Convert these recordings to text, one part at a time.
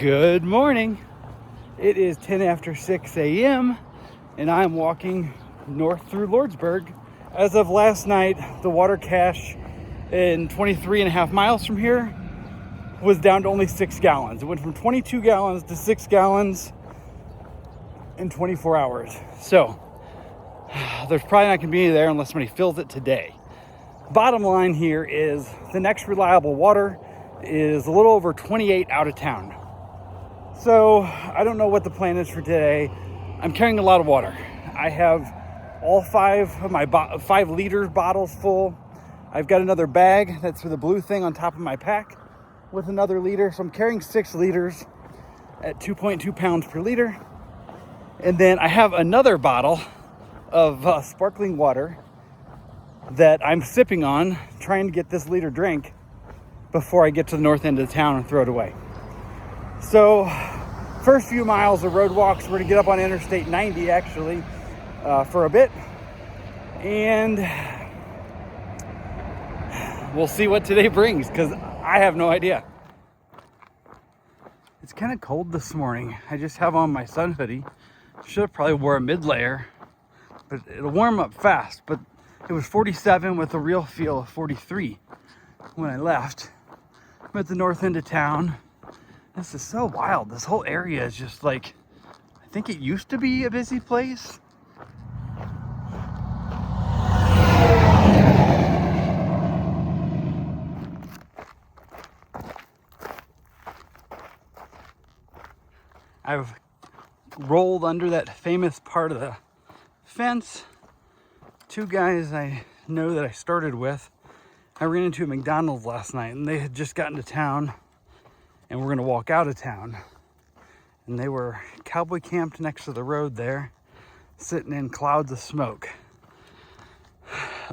Good morning. It is 10 after 6 a.m. and I'm walking north through Lordsburg. As of last night, the water cache in 23 and a half miles from here was down to only 6 gallons. It went from 22 gallons to 6 gallons in 24 hours. So there's probably not going to be any there unless somebody fills it today. Bottom line here is the next reliable water is a little over 28 out of town. So I don't know what the plan is for today. I'm carrying a lot of water. I have all 5 of my 5 liter bottles full. I've got another bag that's for the blue thing on top of my pack with another liter. So I'm carrying 6 liters at 2.2 pounds per liter. And then I have another bottle of sparkling water that I'm sipping on, trying to get this liter drink before I get to the north end of the town and throw it away. So first few miles of road walks, we're gonna get up on Interstate 90 actually for a bit, and we'll see what today brings because I have no idea. It's kind of cold this morning. I just have on my sun hoodie. Should have probably wore a mid layer, but it'll warm up fast. But it was 47 with a real feel of 43 when I left. I'm at the north end of town. This is so wild. This whole area is just like, I think it used to be a busy place. I've rolled under that famous part of the fence. 2 guys I know that I started with, I ran into a McDonald's last night and they had just gotten to town and we're gonna walk out of town. And they were cowboy camped next to the road there, sitting in clouds of smoke.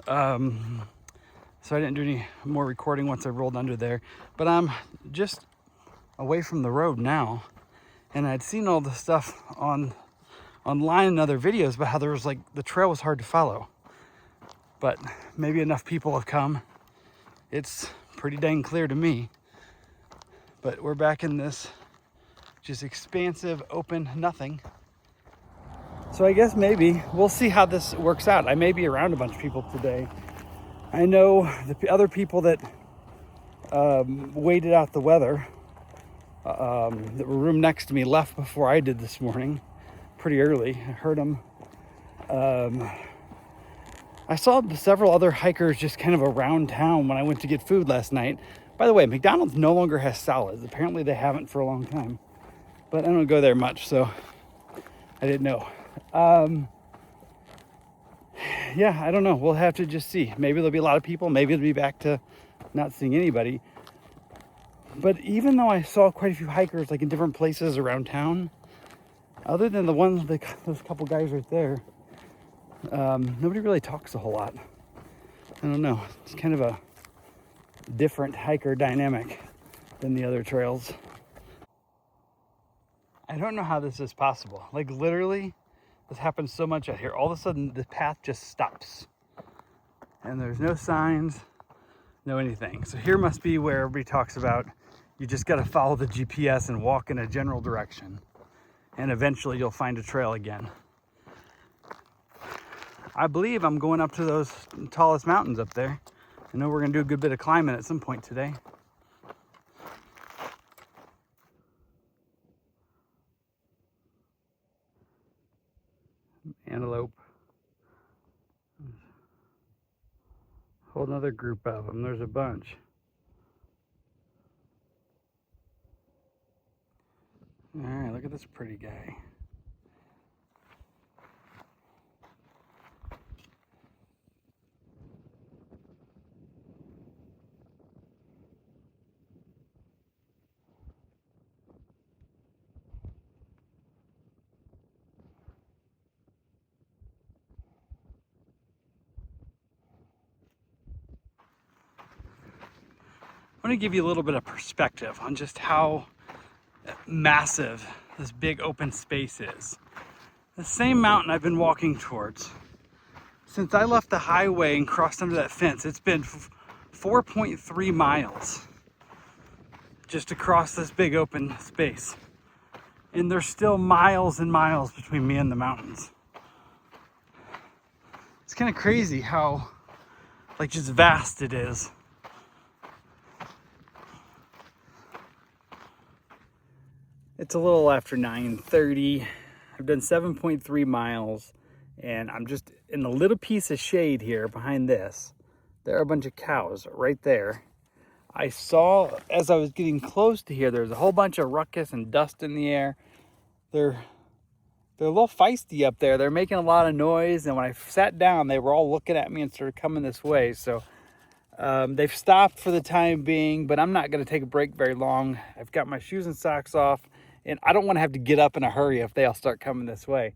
So I didn't do any more recording once I rolled under there, but I'm just away from the road now. And I'd seen all the stuff online and other videos about how there was like, the trail was hard to follow. But maybe enough people have come. It's pretty dang clear to me. But we're back in this just expansive, open nothing. So I guess maybe we'll see how this works out. I may be around a bunch of people today. I know the other people that waited out the weather that were room next to me left before I did this morning, pretty early. I heard them. I saw several other hikers just kind of around town when I went to get food last night. By the way, McDonald's no longer has salads. Apparently they haven't for a long time, but I don't go there much, so I didn't know. Yeah, I don't know. We'll have to just see. Maybe there'll be a lot of people. Maybe it'll be back to not seeing anybody. But even though I saw quite a few hikers like in different places around town, other than the ones, those couple guys right there, nobody really talks a whole lot. I don't know. It's kind of a different hiker dynamic than the other trails. I don't know how this is possible. Like literally, this happens so much out here. All of a sudden, the path just stops. And there's no signs, no anything. So here must be where everybody talks about you just got to follow the GPS and walk in a general direction. And eventually you'll find a trail again. I believe I'm going up to those tallest mountains up there. I know we're going to do a good bit of climbing at some point today. Antelope. Whole another group of them. There's a bunch. All right, look at this pretty guy. I want to give you a little bit of perspective on just how massive this big open space is. The same mountain I've been walking towards since I left the highway and crossed under that fence. It's been 4.3 miles. just across this big open space. And there's still miles and miles between me and the mountains. It's kind of crazy how like just vast it is. It's a little after 9:30. I've done 7.3 miles and I'm just in a little piece of shade here behind this. There are a bunch of cows right there. I saw as I was getting close to here, there's a whole bunch of ruckus and dust in the air. They're a little feisty up there. They're making a lot of noise, and when I sat down, they were all looking at me and started coming this way. So they've stopped for the time being, but I'm not going to take a break very long. I've got my shoes and socks off, and I don't want to have to get up in a hurry if they all start coming this way.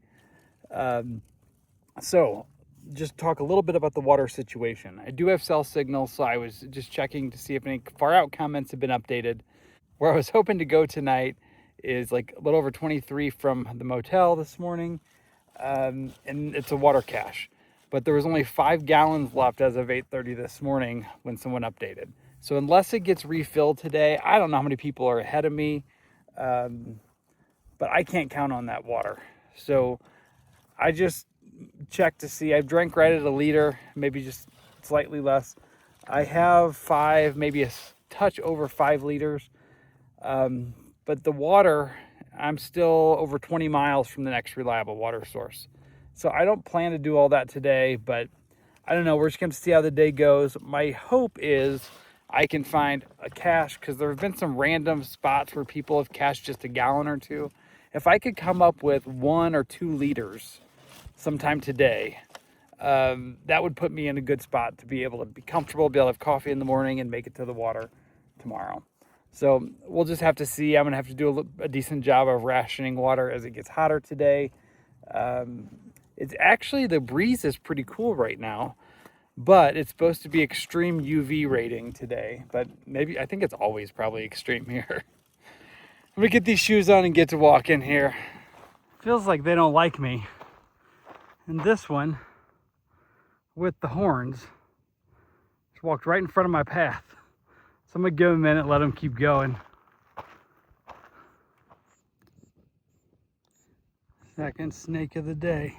So just talk a little bit about the water situation. I do have cell signal, so I was just checking to see if any far out comments have been updated. Where I was hoping to go tonight is like a little over 23 from the motel this morning, and it's a water cache. But there was only 5 gallons left as of 8:30 this morning when someone updated. So unless it gets refilled today, I don't know how many people are ahead of me, but I can't count on that water. So I just checked to see. I've drank right at a liter, maybe just slightly less. I have 5, maybe a touch over 5 liters. But the water, I'm still over 20 miles from the next reliable water source. So I don't plan to do all that today, but I don't know. We're just going to see how the day goes. My hope is I can find a cache, because there have been some random spots where people have cached just a gallon or two. If I could come up with 1 or 2 liters sometime today, that would put me in a good spot to be able to be comfortable, be able to have coffee in the morning and make it to the water tomorrow. So we'll just have to see. I'm going to have to do a decent job of rationing water as it gets hotter today. It's actually, the breeze is pretty cool right now, but it's supposed to be extreme UV rating today. But maybe, I think it's always probably extreme here. Let me get these shoes on and get to walk in here. Feels like they don't like me. And this one with the horns just walked right in front of my path. So I'm gonna give him a minute, let him keep going. Second snake of the day.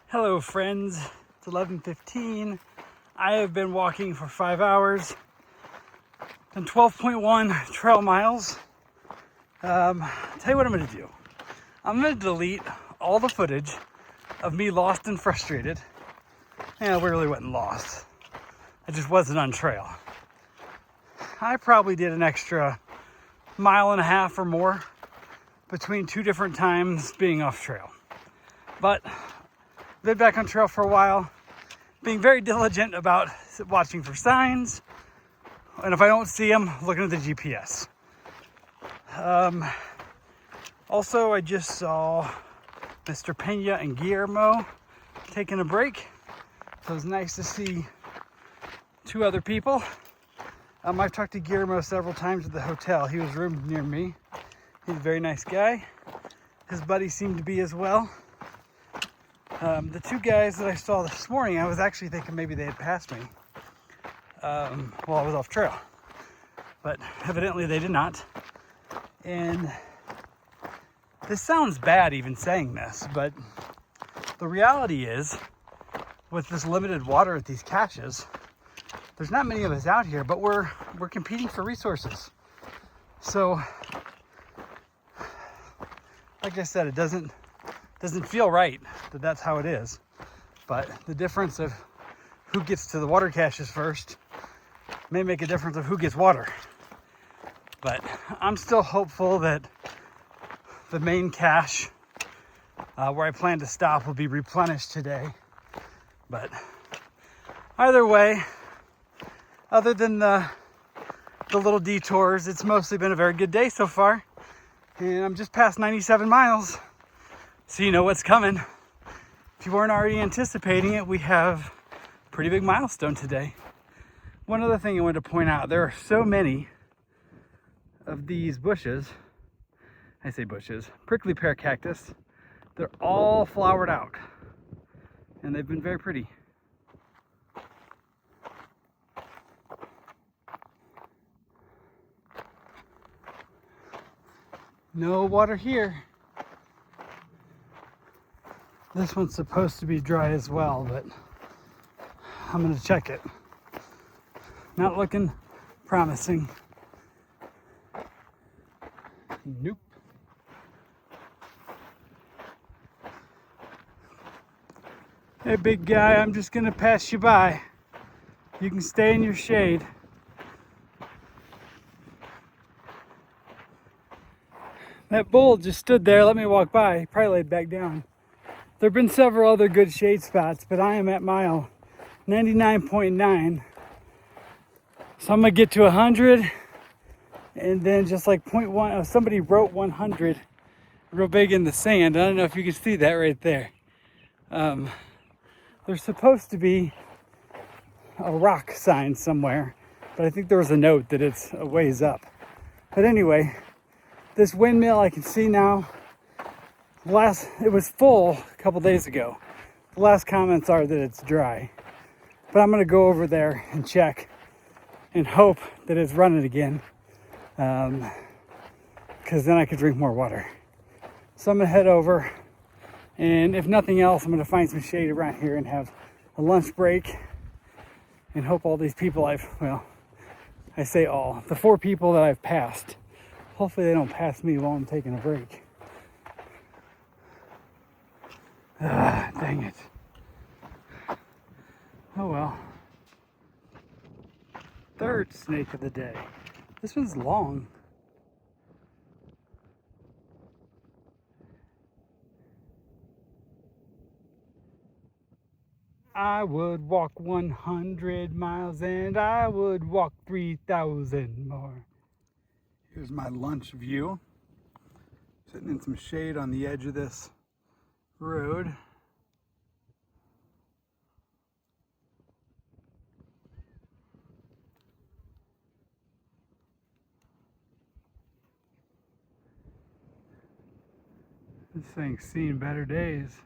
Hello friends, it's 11:15. I have been walking for 5 hours and 12.1 trail miles. Tell you what I'm gonna do. I'm gonna delete all the footage of me lost and frustrated. Yeah, we really wasn't lost. I just wasn't on trail. I probably did an extra 1.5 miles or more between 2 different times being off trail. But been back on trail for a while, being very diligent about watching for signs, and if I don't see them, looking at the GPS. Also, I just saw Mr. Pena and Guillermo taking a break. So it was nice to see 2 other people. I've talked to Guillermo several times at the hotel. He was roomed near me. He's a very nice guy. His buddy seemed to be as well. The 2 guys that I saw this morning, I was actually thinking maybe they had passed me while I was off trail. But evidently they did not. And this sounds bad even saying this, but the reality is, with this limited water at these caches, there's not many of us out here, but we're competing for resources. So, like I said, it doesn't feel right that that's how it is. But the difference of who gets to the water caches first may make a difference of who gets water. But I'm still hopeful that the main cache where I plan to stop will be replenished today. But either way, other than the little detours, it's mostly been a very good day so far. And I'm just past 97 miles. So you know what's coming. If you weren't already anticipating it, we have a pretty big milestone today. One other thing I wanted to point out, there are so many of these bushes, I say bushes, prickly pear cactus, they're all flowered out. and they've been very pretty. No water here. This one's supposed to be dry as well, but I'm gonna check it. Not looking promising. Nope. Hey big guy, I'm just gonna pass you by. You can stay in your shade. That bull just stood there, let me walk by. He probably laid back down. There have been several other good shade spots, but I am at mile 99.9. So I'm gonna get to 100, and then just like 0.1, oh, somebody wrote 100 real big in the sand. I don't know if you can see that right there. There's supposed to be a rock sign somewhere, but I think there was a note that it's a ways up. But anyway, this windmill I can see now. It was full a couple days ago. The last comments are that it's dry, but I'm gonna go over there and check and hope that it's running again, because then I could drink more water. So I'm gonna head over, and if nothing else, I'm gonna find some shade around here and have a lunch break and hope all these people I say all, the 4 people that I've passed, hopefully they don't pass me while I'm taking a break. Dang it. Oh well. Third snake of the day. This one's long. I would walk 100 miles and I would walk 3,000 more. Here's my lunch view. Sitting in some shade on the edge of this road. This thing's seen better days.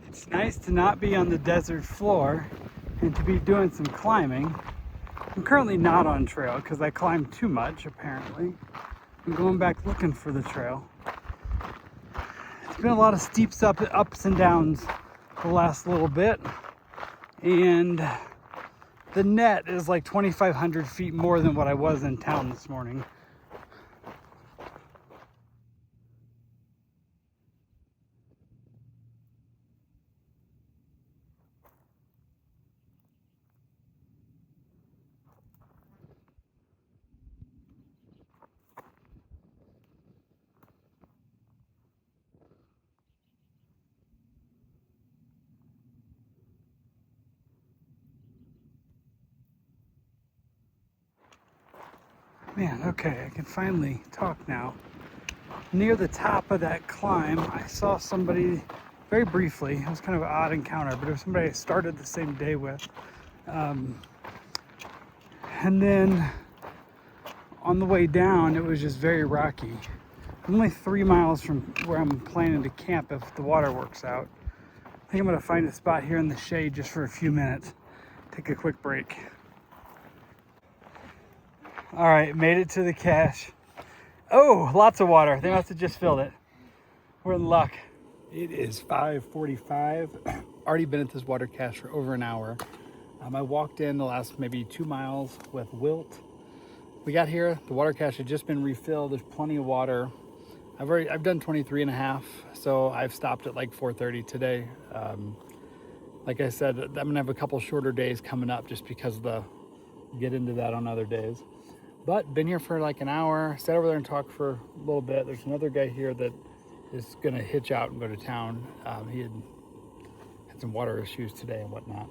It's nice to not be on the desert floor and to be doing some climbing. I'm currently not on trail because I climbed too much, apparently. I'm going back looking for the trail. It's been a lot of steep ups and downs the last little bit, and the net is like 2,500 feet more than what I was in town this morning. Man, okay, I can finally talk now. Near the top of that climb, I saw somebody very briefly. It was kind of an odd encounter, but it was somebody I started the same day with. And then on the way down, it was just very rocky. I'm only 3 miles from where I'm planning to camp if the water works out. I think I'm gonna find a spot here in the shade just for a few minutes. Take a quick break. All right, made it to the cache. Oh, lots of water. They must have just filled it. We're in luck. It is 5:45. Already been at this water cache for over an hour. I walked in the last maybe 2 miles with Wilt. We got here, the water cache had just been refilled. There's plenty of water. I've done 23 and a half, so I've stopped at like 4:30 today. Like I said, I'm gonna have a couple shorter days coming up just because get into that on other days. But been here for like an hour, sat over there and talked for a little bit. There's another guy here that is gonna hitch out and go to town. He had some water issues today and whatnot.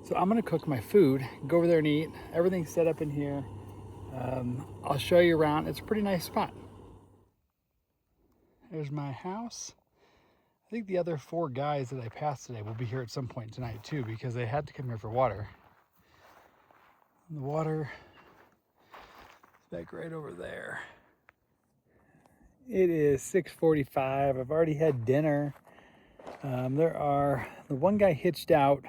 So I'm gonna cook my food, go over there and eat. Everything's set up in here. I'll show you around. It's a pretty nice spot. There's my house. I think the other 4 guys that I passed today will be here at some point tonight too, because they had to come here for water. And the water is back right over there. It is 6:45. I've already had dinner. The one guy hitched out.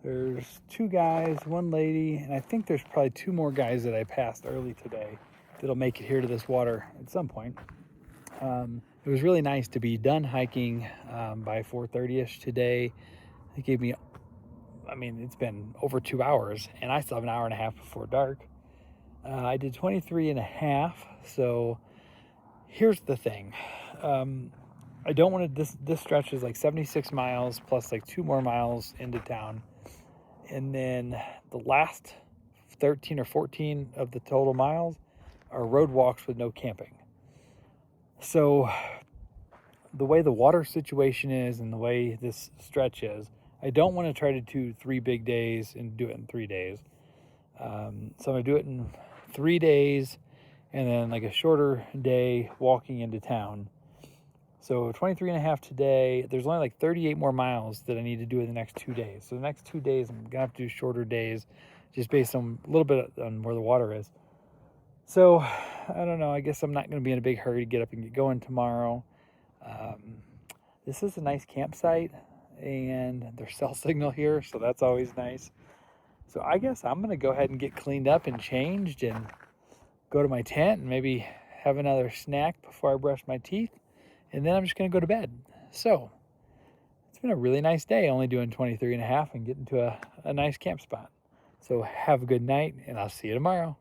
There's 2 guys, 1 lady, and I think there's probably 2 more guys that I passed early today that'll make it here to this water at some point. It was really nice to be done hiking by 4:30ish today. It gave me, it's been over 2 hours, and I still have an hour and a half before dark. I did 23 and a half, so here's the thing. I don't want to, this stretch is like 76 miles plus like 2 more miles into town. And then the last 13 or 14 of the total miles are road walks with no camping. So the way the water situation is and the way this stretch is, I don't want to try to do 3 big days and do it in 3 days. So I'm going to do it in 3 days and then like a shorter day walking into town. So 23 and a half today. There's only like 38 more miles that I need to do in the next 2 days. So the next 2 days, I'm going to have to do shorter days just based on a little bit on where the water is. So I don't know. I guess I'm not going to be in a big hurry to get up and get going tomorrow. This is a nice campsite and there's cell signal here. So that's always nice. So I guess I'm going to go ahead and get cleaned up and changed and go to my tent and maybe have another snack before I brush my teeth. And then I'm just going to go to bed. So it's been a really nice day, only doing 23 and a half and getting to a nice camp spot. So have a good night, and I'll see you tomorrow.